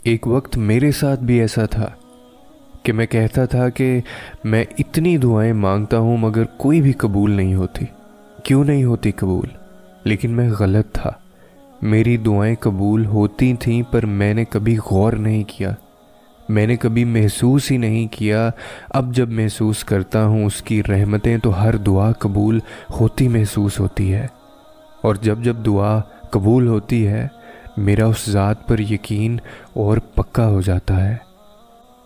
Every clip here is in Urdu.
ایک وقت میرے ساتھ بھی ایسا تھا کہ میں کہتا تھا کہ میں اتنی دعائیں مانگتا ہوں مگر کوئی بھی قبول نہیں ہوتی. کیوں نہیں ہوتی قبول؟ لیکن میں غلط تھا. میری دعائیں قبول ہوتی تھیں پر میں نے کبھی غور نہیں کیا. میں نے کبھی محسوس ہی نہیں کیا. اب جب محسوس کرتا ہوں اس کی رحمتیں تو ہر دعا قبول ہوتی محسوس ہوتی ہے. اور جب جب دعا قبول ہوتی ہے میرا اس ذات پر یقین اور پکا ہو جاتا ہے.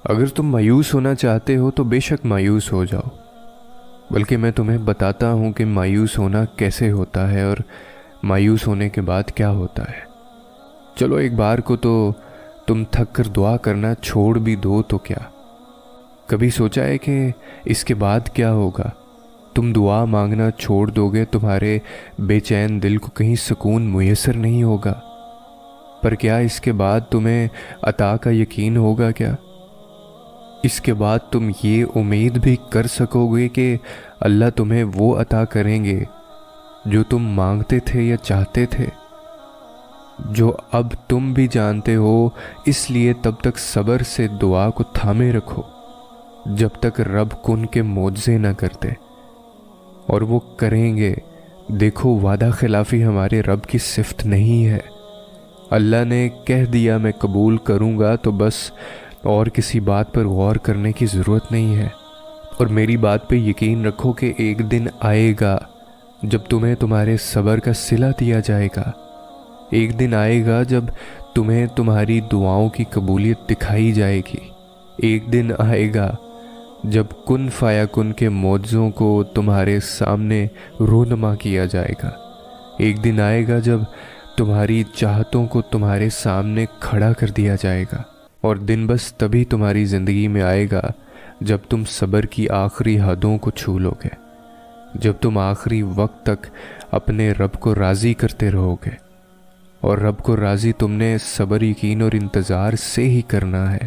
اگر تم مایوس ہونا چاہتے ہو تو بے شک مایوس ہو جاؤ، بلکہ میں تمہیں بتاتا ہوں کہ مایوس ہونا کیسے ہوتا ہے اور مایوس ہونے کے بعد کیا ہوتا ہے. چلو ایک بار کو تو تم تھک کر دعا کرنا چھوڑ بھی دو تو کیا؟ کبھی سوچا ہے کہ اس کے بعد کیا ہوگا؟ تم دعا مانگنا چھوڑ دو گے، تمہارے بے چین دل کو کہیں سکون میسر نہیں ہوگا. پر کیا اس کے بعد تمہیں عطا کا یقین ہوگا کیا؟ اس کے بعد تم یہ امید بھی کر سکو گے کہ اللہ تمہیں وہ عطا کریں گے جو تم مانگتے تھے یا چاہتے تھے، جو اب تم بھی جانتے ہو؟ اس لیے تب تک صبر سے دعا کو تھامے رکھو جب تک رب کن کے معجزے نہ کرتے، اور وہ کریں گے. دیکھو وعدہ خلافی ہمارے رب کی صفت نہیں ہے. اللہ نے کہہ دیا میں قبول کروں گا تو بس، اور کسی بات پر غور کرنے کی ضرورت نہیں ہے. اور میری بات پہ یقین رکھو کہ ایک دن آئے گا جب تمہیں تمہارے صبر کا صلہ دیا جائے گا. ایک دن آئے گا جب تمہیں تمہاری دعاؤں کی قبولیت دکھائی جائے گی. ایک دن آئے گا جب کن فایا کن کے معجزوں کو تمہارے سامنے رونما کیا جائے گا. ایک دن آئے گا جب تمہاری چاہتوں کو تمہارے سامنے کھڑا کر دیا جائے گا. اور دن بس تبھی تمہاری زندگی میں آئے گا جب تم صبر کی آخری حدوں کو چھو لو گے، جب تم آخری وقت تک اپنے رب کو راضی کرتے رہو گے. اور رب کو راضی تم نے صبر، یقین اور انتظار سے ہی کرنا ہے.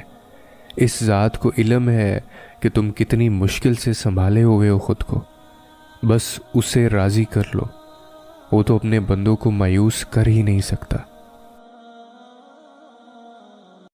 اس ذات کو علم ہے کہ تم کتنی مشکل سے سنبھالے ہوئے ہو خود کو. بس اسے راضی کر لو، وہ تو اپنے بندوں کو مایوس کر ہی نہیں سکتا.